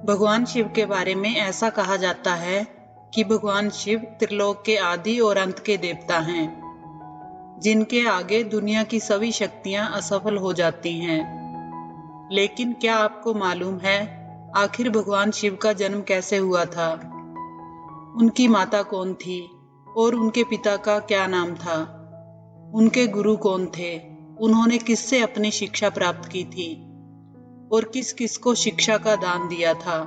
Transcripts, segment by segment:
भगवान शिव के बारे में ऐसा कहा जाता है कि भगवान शिव त्रिलोक के आदि और अंत के देवता हैं, जिनके आगे दुनिया की सभी शक्तियां असफल हो जाती हैं। लेकिन क्या आपको मालूम है आखिर भगवान शिव का जन्म कैसे हुआ था? उनकी माता कौन थी और उनके पिता का क्या नाम था? उनके गुरु कौन थे? उन्होंने किससे अपनी शिक्षा प्राप्त की थी और किस किस को शिक्षा का दान दिया था?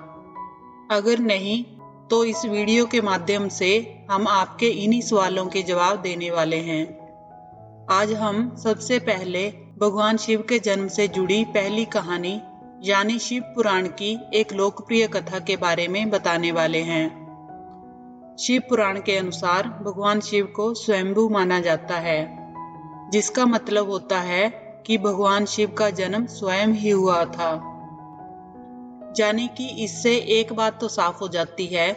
अगर नहीं तो इस वीडियो के माध्यम से हम आपके इन्हीं सवालों के जवाब देने वाले हैं। आज हम सबसे पहले भगवान शिव के जन्म से जुड़ी पहली कहानी यानी शिव पुराण की एक लोकप्रिय कथा के बारे में बताने वाले हैं। शिव पुराण के अनुसार भगवान शिव को स्वयंभू माना जाता है, जिसका मतलब होता है कि भगवान शिव का जन्म स्वयं ही हुआ था। यानी कि इससे एक बात तो साफ हो जाती है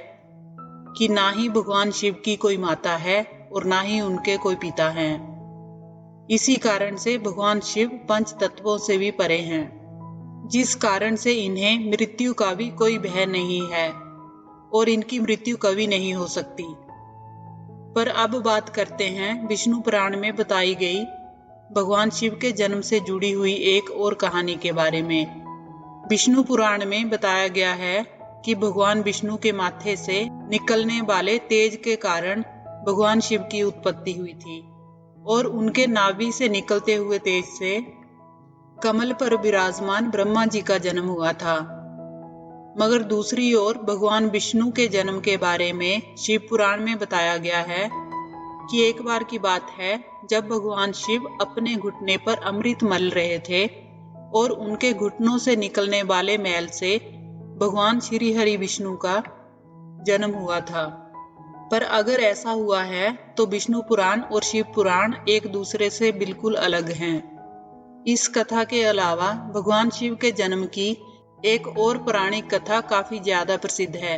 कि ना ही भगवान शिव की कोई माता है और ना ही उनके कोई पिता हैं। इसी कारण से भगवान शिव पंच तत्वों से भी परे हैं, जिस कारण से इन्हें मृत्यु का भी कोई भय नहीं है और इनकी मृत्यु कभी नहीं हो सकती। पर अब बात करते हैं विष्णु पुराण में बताई गई भगवान शिव के जन्म से जुड़ी हुई एक और कहानी के बारे में। विष्णु पुराण में बताया गया है कि भगवान विष्णु के माथे से निकलने वाले तेज के कारण भगवान शिव की उत्पत्ति हुई थी और उनके नाभि से निकलते हुए तेज से कमल पर विराजमान ब्रह्मा जी का जन्म हुआ था। मगर दूसरी ओर भगवान विष्णु के जन्म के बारे में शिव पुराण में बताया गया है कि एक बार की बात है जब भगवान शिव अपने घुटने पर अमृत मल रहे थे और उनके घुटनों से निकलने वाले मैल से भगवान श्री हरि विष्णु का जन्म हुआ था। पर अगर ऐसा हुआ है तो विष्णु पुराण और शिव पुराण एक दूसरे से बिल्कुल अलग हैं। इस कथा के अलावा भगवान शिव के जन्म की एक और पौराणिक कथा काफी ज्यादा प्रसिद्ध है,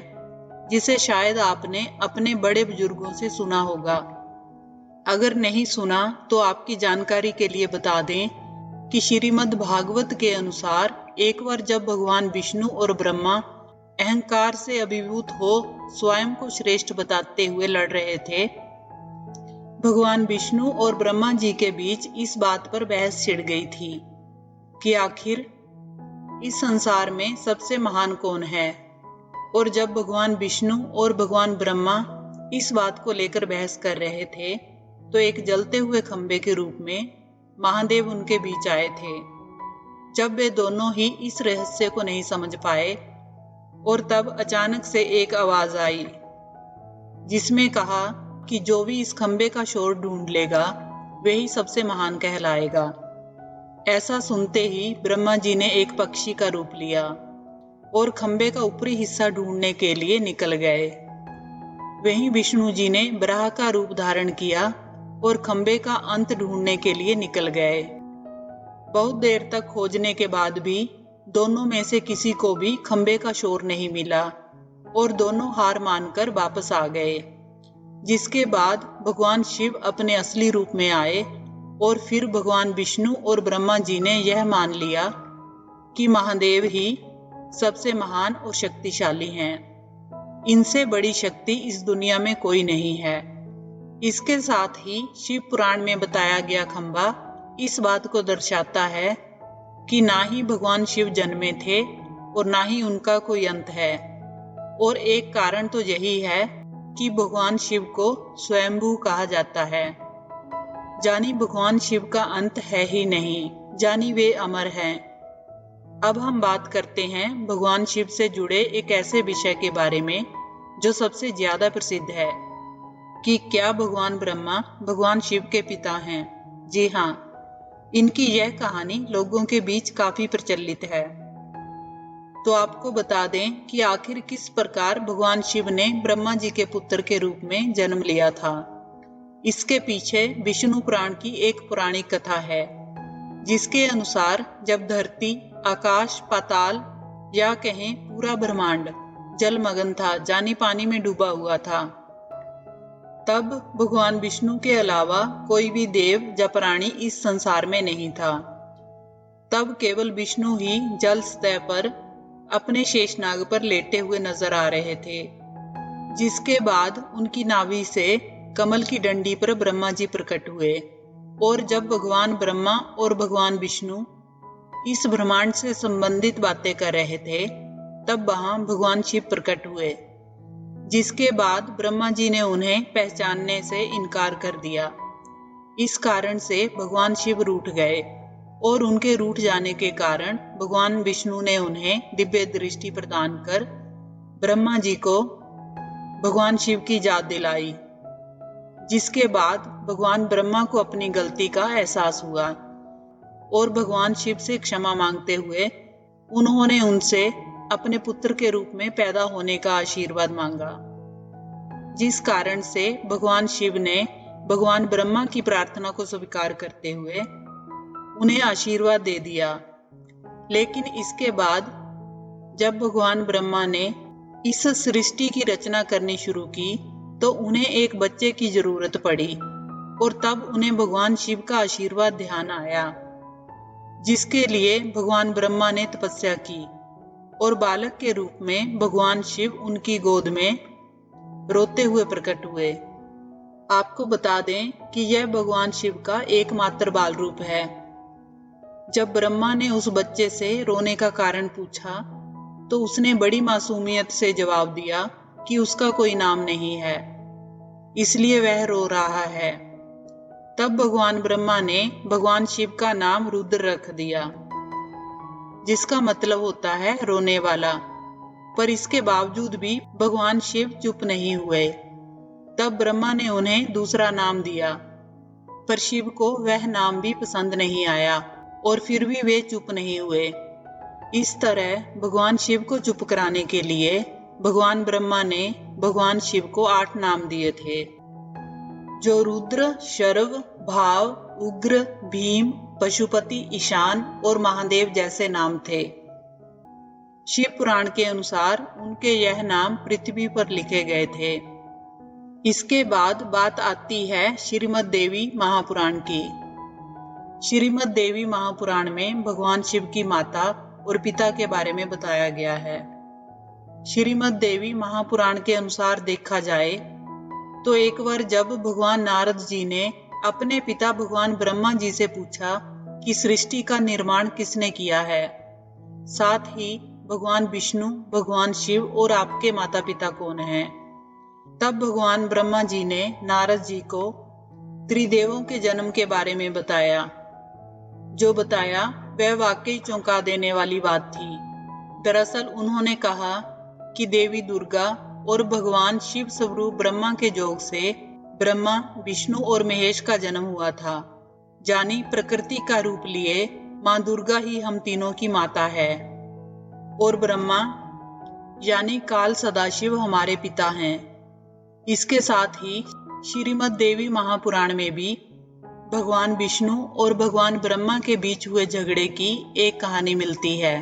जिसे शायद आपने अपने बड़े बुजुर्गों से सुना होगा। अगर नहीं सुना तो आपकी जानकारी के लिए बता दें कि श्रीमद् भागवत के अनुसार एक बार जब भगवान विष्णु और ब्रह्मा अहंकार से अभिभूत हो स्वयं को श्रेष्ठ बताते हुए लड़ रहे थे, भगवान विष्णु और ब्रह्मा जी के बीच इस बात पर बहस छिड़ गई थी कि आखिर इस संसार में सबसे महान कौन है। और जब भगवान विष्णु और भगवान ब्रह्मा इस बात को लेकर बहस कर रहे थे तो एक जलते हुए खंबे के रूप में महादेव उनके बीच आए थे। जब वे दोनों ही इस रहस्य को नहीं समझ पाए और तब अचानक से एक आवाज आई जिसमें कहा कि जो भी इस खंबे का शोर ढूंढ लेगा वही सबसे महान कहलाएगा। ऐसा सुनते ही ब्रह्मा जी ने एक पक्षी का रूप लिया और खंबे का ऊपरी हिस्सा ढूंढने के लिए निकल गए। वहीं विष्णु जी ने बराह का रूप धारण किया और खंबे का अंत ढूंढने के लिए निकल गए। बहुत देर तक खोजने के बाद भी दोनों में से किसी को भी खंबे का शोर नहीं मिला और दोनों हार मानकर वापस आ गए। जिसके बाद भगवान शिव अपने असली रूप में आए और फिर भगवान विष्णु और ब्रह्मा जी ने यह मान लिया कि महादेव ही सबसे महान और शक्तिशाली हैं। इनसे बड़ी शक्ति इस दुनिया में कोई नहीं है। इसके साथ ही शिव पुराण में बताया गया खंबा इस बात को दर्शाता है कि ना ही भगवान शिव जन्मे थे और ना ही उनका कोई अंत है। और एक कारण तो यही है कि भगवान शिव को स्वयंभू कहा जाता है, जानी भगवान शिव का अंत है ही नहीं, जानी वे अमर हैं। अब हम बात करते हैं भगवान शिव से जुड़े एक ऐसे विषय के बारे में जो सबसे ज्यादा प्रसिद्ध है कि क्या भगवान ब्रह्मा भगवान शिव के पिता हैं। जी हाँ, इनकी यह कहानी लोगों के बीच काफी प्रचलित है। तो आपको बता दें कि आखिर किस प्रकार भगवान शिव ने ब्रह्मा जी के पुत्र के रूप में जन्म लिया था। इसके पीछे विष्णु पुराण की एक पौराणिक कथा है, जिसके अनुसार जब धरती, आकाश, पाताल या कहें पूरा ब्रह्मांड जलमग्न था, जानी पानी में डूबा हुआ था, तब भगवान विष्णु के अलावा कोई भी देव या प्राणी इस संसार में नहीं था। तब केवल विष्णु ही जल सतह पर अपने शेषनाग पर लेटे हुए नजर आ रहे थे, जिसके बाद उनकी नाभि से कमल की डंडी पर ब्रह्मा जी प्रकट हुए। और जब भगवान ब्रह्मा और भगवान विष्णु इस ब्रह्मांड से संबंधित बातें कर रहे थे, तब वहां भगवान शिव प्रकट हुए, जिसके बाद ब्रह्मा जी ने उन्हें पहचानने से इनकार कर दिया। इस कारण से भगवान शिव रूठ गए और उनके रूठ जाने के कारण भगवान विष्णु ने उन्हें दिव्य दृष्टि प्रदान कर ब्रह्मा जी को भगवान शिव की याद दिलाई, जिसके बाद भगवान ब्रह्मा को अपनी गलती का एहसास हुआ और भगवान शिव से क्षमा मांगते हुए उन्होंने उनसे अपने पुत्र के रूप में पैदा होने का आशीर्वाद मांगा, जिस कारण से भगवान शिव ने भगवान ब्रह्मा की प्रार्थना को स्वीकार करते हुए उन्हें आशीर्वाद दे दिया। लेकिन इसके बाद जब भगवान ब्रह्मा ने इस सृष्टि की रचना करनी शुरू की, तो उन्हें एक बच्चे की जरूरत पड़ी और तब उन्हें भगवान शिव का आशीर्वाद ध्यान आया, जिसके लिए भगवान ब्रह्मा ने तपस्या की और बालक के रूप में भगवान शिव उनकी गोद में रोते हुए प्रकट हुए। आपको बता दें कि यह भगवान शिव का एकमात्र बाल रूप है। जब ब्रह्मा ने उस बच्चे से रोने का कारण पूछा, तो उसने बड़ी मासूमियत से जवाब दिया कि उसका कोई नाम नहीं है, इसलिए वह रो रहा है। तब भगवान ब्रह्मा ने भगवान शिव का नाम रुद्र रख दिया, जिसका मतलब होता है रोने वाला। पर इसके बावजूद भी भगवान शिव चुप नहीं हुए। तब ब्रह्मा ने उन्हें दूसरा नाम दिया, पर शिव को वह नाम भी पसंद नहीं आया और फिर भी वे चुप नहीं हुए। इस तरह भगवान शिव को चुप कराने के लिए भगवान ब्रह्मा ने भगवान शिव को 8 नाम दिए थे, जो रुद्र, शर्व, भाव, उग्र, भीम, पशुपति, ईशान और महादेव जैसे नाम थे। शिव पुराण के अनुसार उनके यह नाम पृथ्वी पर लिखे गए थे। इसके बाद बात आती है श्रीमद् देवी महापुराण की। श्रीमद् देवी महापुराण में भगवान शिव की माता और पिता के बारे में बताया गया है। श्रीमद् देवी महापुराण के अनुसार देखा जाए तो एक बार जब भगवान नारद जी ने अपने पिता भगवान ब्रह्मा जी से पूछा कि सृष्टि का निर्माण किसने किया है, साथ ही भगवान विष्णु, भगवान शिव और आपके माता पिता कौन हैं, तब भगवान ब्रह्मा जी ने नारद जी को त्रिदेवों के जन्म के बारे में बताया। जो बताया वह वाकई चौंका देने वाली बात थी। दरअसल उन्होंने कहा कि देवी दुर्गा और भगवान शिव स्वरूप ब्रह्मा के जोग से ब्रह्मा, विष्णु और महेश का जन्म हुआ था। जानी प्रकृति का रूप लिए माँ दुर्गा ही हम तीनों की माता है और ब्रह्मा यानी काल सदाशिव हमारे पिता हैं। इसके साथ ही श्रीमद् देवी महापुराण में भी भगवान विष्णु और भगवान ब्रह्मा के बीच हुए झगड़े की एक कहानी मिलती है,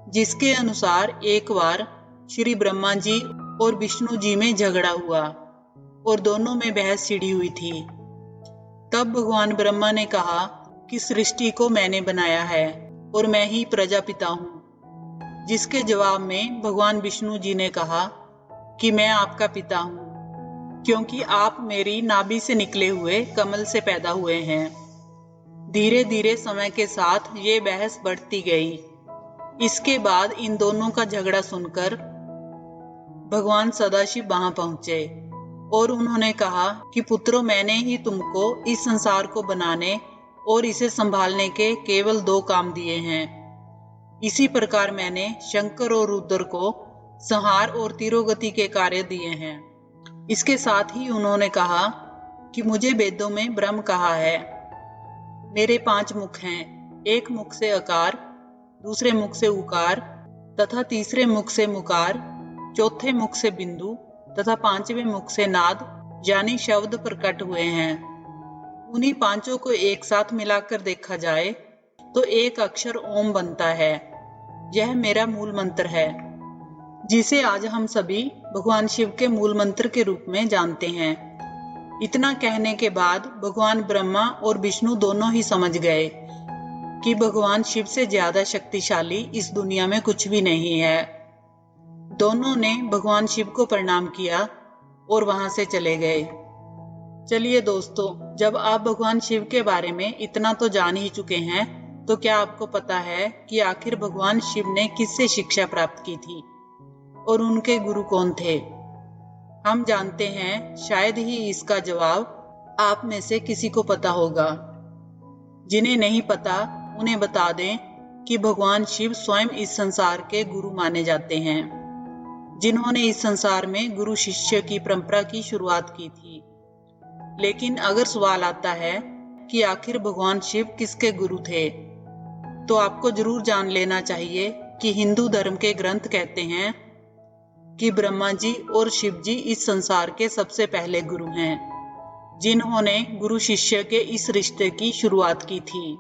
जिसके अनुसार एक बार श्री ब्रह्मा जी और विष्णु जी में झगड़ा हुआ और दोनों में बहस छिड़ी हुई थी। तब भगवान ब्रह्मा ने कहा कि सृष्टि को मैंने बनाया है और मैं ही प्रजापिता हूँ, जिसके जवाब में भगवान विष्णु जी ने कहा कि मैं आपका पिता हूँ, क्योंकि आप मेरी नाभि से निकले हुए कमल से पैदा हुए हैं। धीरे धीरे समय के साथ ये बहस बढ़ती गई। इसके बाद इन दोनों का झगड़ा सुनकर भगवान सदाशिव वहां पहुंचे और उन्होंने कहा कि पुत्रों, मैंने ही तुमको इस संसार को बनाने और इसे संभालने के केवल 2 काम दिए हैं। इसी प्रकार मैंने शंकर और रुद्र को संहार और तिरोगति के कार्य दिए हैं। इसके साथ ही उन्होंने कहा कि मुझे वेदों में ब्रह्म कहा है। मेरे 5 मुख हैं, एक मुख से अकार, दूसरे मुख से उकार तथा तीसरे मुख से मुकार, चौथे मुख से बिंदु तथा 5वें मुख से नाद यानी शब्द प्रकट हुए हैं। उन्हीं 5 को एक साथ मिलाकर देखा जाए तो एक अक्षर ओम बनता है। यह मेरा मूल मंत्र है, जिसे आज हम सभी भगवान शिव के मूल मंत्र के रूप में जानते हैं। इतना कहने के बाद भगवान ब्रह्मा और विष्णु दोनों ही समझ गए कि भगवान शिव से ज्यादा शक्तिशाली इस दुनिया में कुछ भी नहीं है। दोनों ने भगवान शिव को प्रणाम किया और वहां से चले गए। चलिए दोस्तों, जब आप भगवान शिव के बारे में इतना तो जान ही चुके हैं, तो क्या आपको पता है कि आखिर भगवान शिव ने किससे शिक्षा प्राप्त की थी और उनके गुरु कौन थे? हम जानते हैं, शायद ही इसका जवाब आप में से किसी को पता होगा। जिन्हें नहीं पता उन्हें बता दें कि भगवान शिव स्वयं इस संसार के गुरु माने जाते हैं, जिन्होंने इस संसार में गुरु शिष्य की परंपरा की शुरुआत की थी। लेकिन अगर सवाल आता है कि आखिर भगवान शिव किसके गुरु थे, तो आपको जरूर जान लेना चाहिए कि हिंदू धर्म के ग्रंथ कहते हैं कि ब्रह्मा जी और शिव जी इस संसार के सबसे पहले गुरु हैं, जिन्होंने गुरु शिष्य के इस रिश्ते की शुरुआत की थी।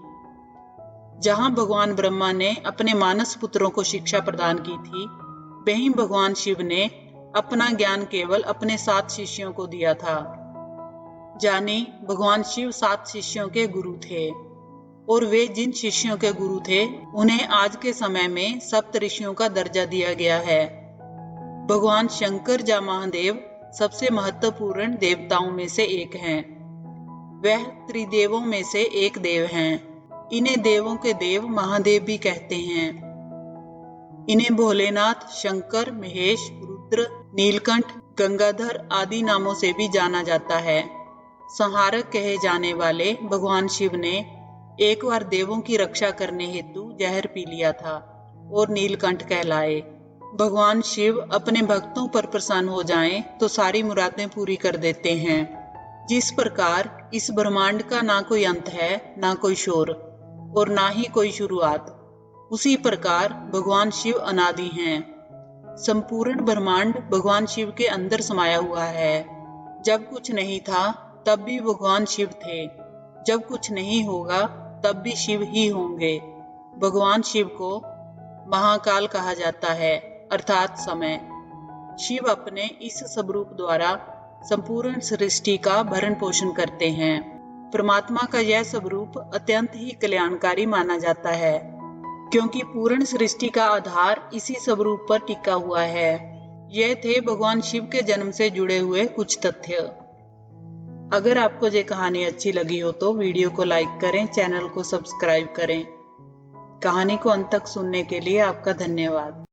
जहां भगवान ब्रह्मा ने अपने मानस पुत्रों को शिक्षा प्रदान की थी, वहीं भगवान शिव ने अपना ज्ञान केवल अपने 7 शिष्यों को दिया था। जाने भगवान शिव 7 शिष्यों के गुरु थे, और वे जिन शिष्यों के गुरु थे उन्हें आज के समय में सप्त ऋषियों का दर्जा दिया गया है। भगवान शंकर या महादेव सबसे महत्वपूर्ण देवताओं में से एक हैं। वह त्रिदेवों में से एक देव हैं। इन्हें देवों के देव महादेव भी कहते हैं। इन्हें भोलेनाथ, शंकर, महेश, रुद्र, नीलकंठ, गंगाधर आदि नामों से भी जाना जाता है। संहारक कहे जाने वाले भगवान शिव ने एक बार देवों की रक्षा करने हेतु जहर पी लिया था और नीलकंठ कहलाए। भगवान शिव अपने भक्तों पर प्रसन्न हो जाएं तो सारी मुरादें पूरी कर देते हैं। जिस प्रकार इस ब्रह्मांड का ना कोई अंत है, ना कोई शोर और ना ही कोई शुरुआत, उसी प्रकार भगवान शिव अनादि हैं। संपूर्ण ब्रह्मांड भगवान शिव के अंदर समाया हुआ है। जब कुछ नहीं था तब भी भगवान शिव थे, जब कुछ नहीं होगा तब भी शिव ही होंगे। भगवान शिव को महाकाल कहा जाता है, अर्थात समय। शिव अपने इस स्वरूप द्वारा संपूर्ण सृष्टि का भरण पोषण करते हैं। परमात्मा का यह स्वरूप अत्यंत ही कल्याणकारी माना जाता है, क्योंकि पूर्ण सृष्टि का आधार इसी स्वरूप पर टिका हुआ है। यह थे भगवान शिव के जन्म से जुड़े हुए कुछ तथ्य। अगर आपको ये कहानी अच्छी लगी हो तो वीडियो को लाइक करें, चैनल को सब्सक्राइब करें। कहानी को अंत तक सुनने के लिए आपका धन्यवाद।